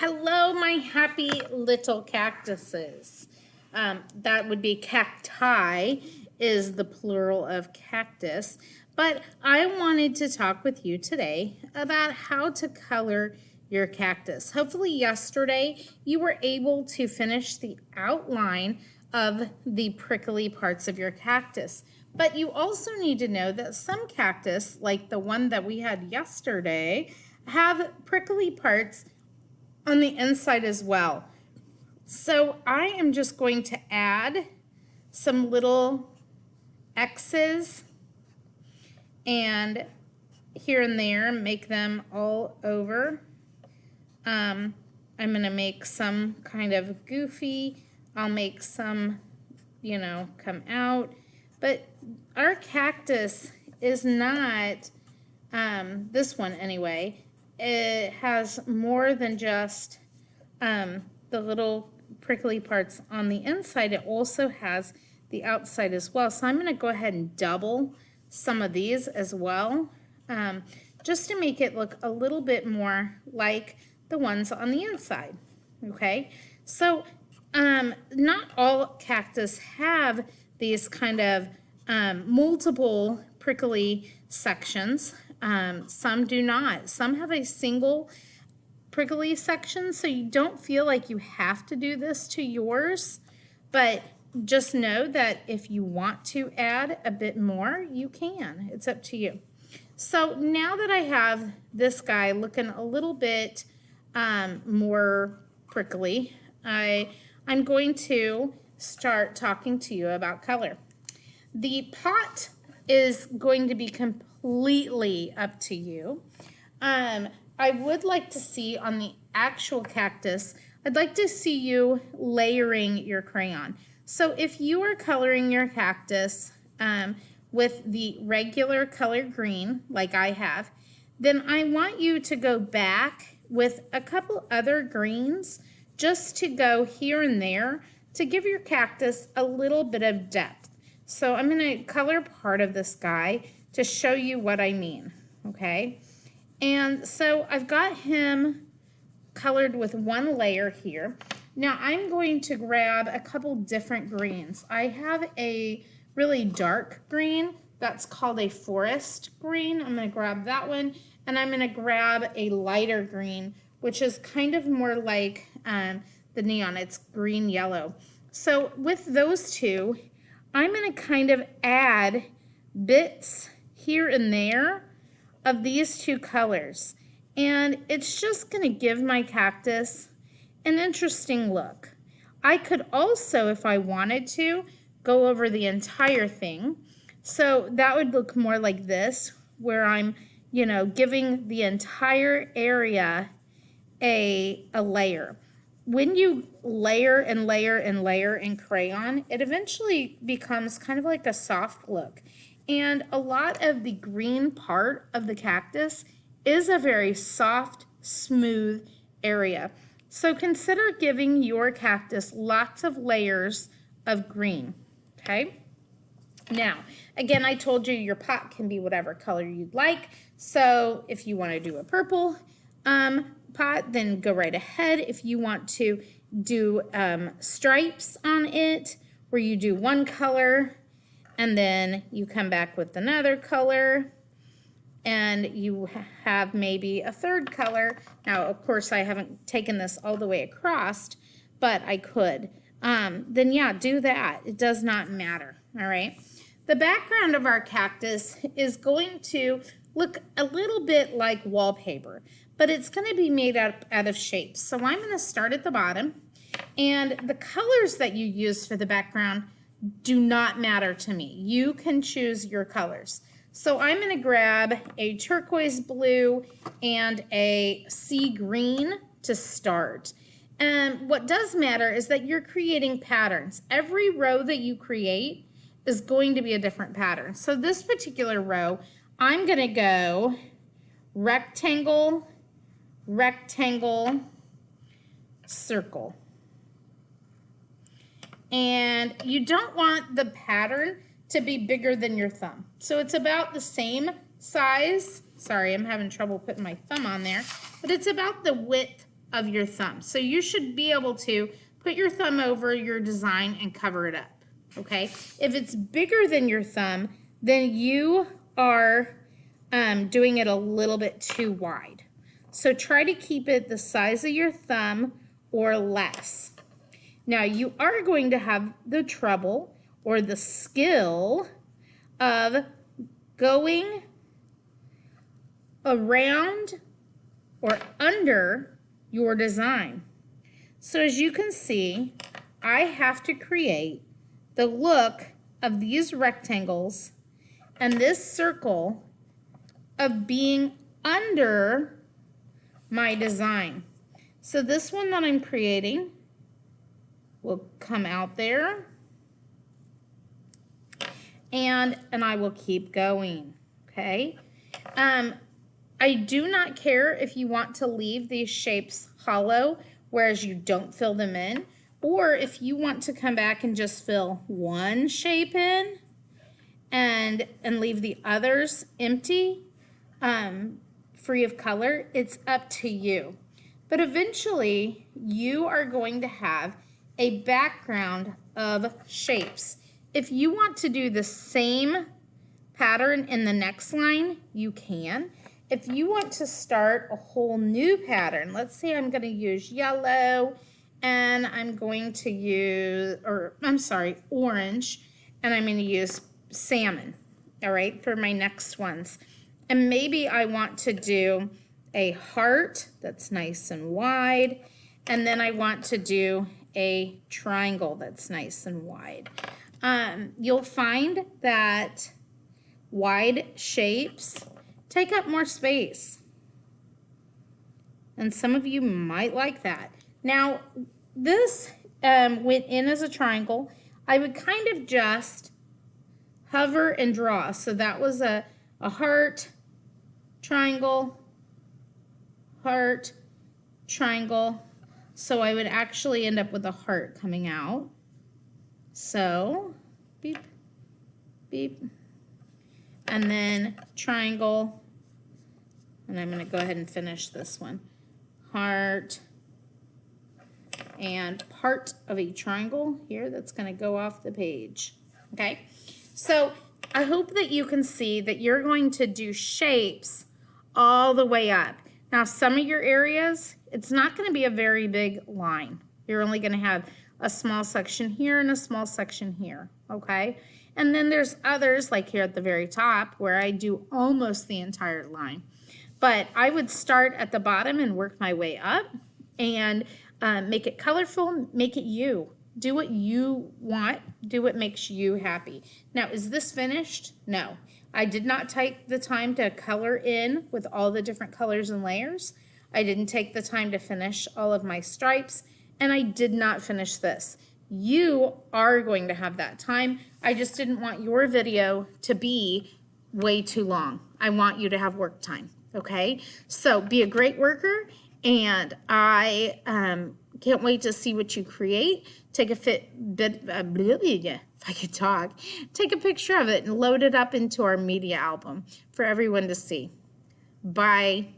Hello, my happy little cactuses. That would be cacti, is the plural of cactus. But I wanted to talk with you today about how to color your cactus. Hopefully yesterday you were able to finish the outline of the prickly parts of your cactus. But you also need to know that some cactus, like the one that we had yesterday, have prickly parts on the inside as well. So I am just going to add some little X's and here and there, make them all over. I'm going to make some kind of goofy. I'll make some, come out. But our cactus is not, this one anyway, it has more than just the little prickly parts on the inside. It also has the outside as well. So I'm going to go ahead and double some of these as well, just to make it look a little bit more like the ones on the inside. Okay, so not all cactus have these kind of multiple prickly sections. Some do not. Some have a single prickly section, so you don't feel like you have to do this to yours, but just know that if you want to add a bit more, you can. It's up to you. So now that I have this guy looking a little bit more prickly, I'm going to start talking to you about color. The pot is going to be completely up to you. I would like to see on the actual cactus, I'd like to see you layering your crayon. So if you are coloring your cactus with the regular color green, like I have, then I want you to go back with a couple other greens just to go here and there to give your cactus a little bit of depth. So I'm going to color part of this guy to show you what I mean, okay? And so I've got him colored with one layer here. Now I'm going to grab a couple different greens. I have a really dark green that's called a forest green. I'm going to grab that one, and I'm going to grab a lighter green, which is kind of more like the neon. It's green yellow. So with those two, I'm going to kind of add bits here and there of these two colors. And it's just going to give my cactus an interesting look. I could also, if I wanted to, go over the entire thing. So that would look more like this, where I'm, giving the entire area a layer. When you layer and layer and layer in crayon, it eventually becomes kind of like a soft look. And a lot of the green part of the cactus is a very soft, smooth area. So consider giving your cactus lots of layers of green, okay? Now, again, I told you your pot can be whatever color you'd like. So if you want to do a purple pot, then go right ahead. If you want to do stripes on it, where you do one color and then you come back with another color and you have maybe a third color. Now, of course, I haven't taken this all the way across, but I could. Then yeah, do that. It does not matter, all right? The background of our cactus is going to look a little bit like wallpaper, but it's going to be made out of shapes. So I'm going to start at the bottom, and the colors that you use for the background do not matter to me. You can choose your colors. So I'm going to grab a turquoise blue and a sea green to start. And what does matter is that you're creating patterns. Every row that you create is going to be a different pattern. So this particular row, I'm going to go rectangle, rectangle, circle. And you don't want the pattern to be bigger than your thumb. So it's about the same size. Sorry, I'm having trouble putting my thumb on there. But it's about the width of your thumb. So you should be able to put your thumb over your design and cover it up, okay? If it's bigger than your thumb, then you are doing it a little bit too wide. So try to keep it the size of your thumb or less. Now you are going to have the trouble or the skill of going around or under your design. So as you can see, I have to create the look of these rectangles and this circle of being under my design. So this one that I'm creating will come out there, and I will keep going, okay? I do not care if you want to leave these shapes hollow, whereas you don't fill them in, or if you want to come back and just fill one shape in and leave the others empty, free of color, it's up to you. But eventually, you are going to have a background of shapes. If you want to do the same pattern in the next line, you can. If you want to start a whole new pattern, let's say I'm going to use yellow and I'm going to use, orange, and I'm going to use salmon, all right, for my next ones. And maybe I want to do a heart that's nice and wide, and then I want to do a triangle that's nice and wide. You'll find that wide shapes take up more space, and some of you might like that. Now, this went in as a triangle. I would kind of just hover and draw. So that was a heart, triangle, heart, triangle. So I would actually end up with a heart coming out. So, beep, beep, and then triangle, and I'm going to go ahead and finish this one. Heart, and part of a triangle here that's going to go off the page. Okay, so I hope that you can see that you're going to do shapes all the way up. Now, some of your areas, it's not going to be a very big line. You're only going to have a small section here and a small section here, okay? And then there's others, like here at the very top, where I do almost the entire line. But I would start at the bottom and work my way up and make it colorful, make it you. Do what you want, do what makes you happy. Now, is this finished? No. I did not take the time to color in with all the different colors and layers. I didn't take the time to finish all of my stripes, and I did not finish this. You are going to have that time. I just didn't want your video to be way too long. I want you to have work time, okay? So be a great worker, and I can't wait to see what you create. Take a if I could talk, take a picture of it and load it up into our media album for everyone to see. Bye.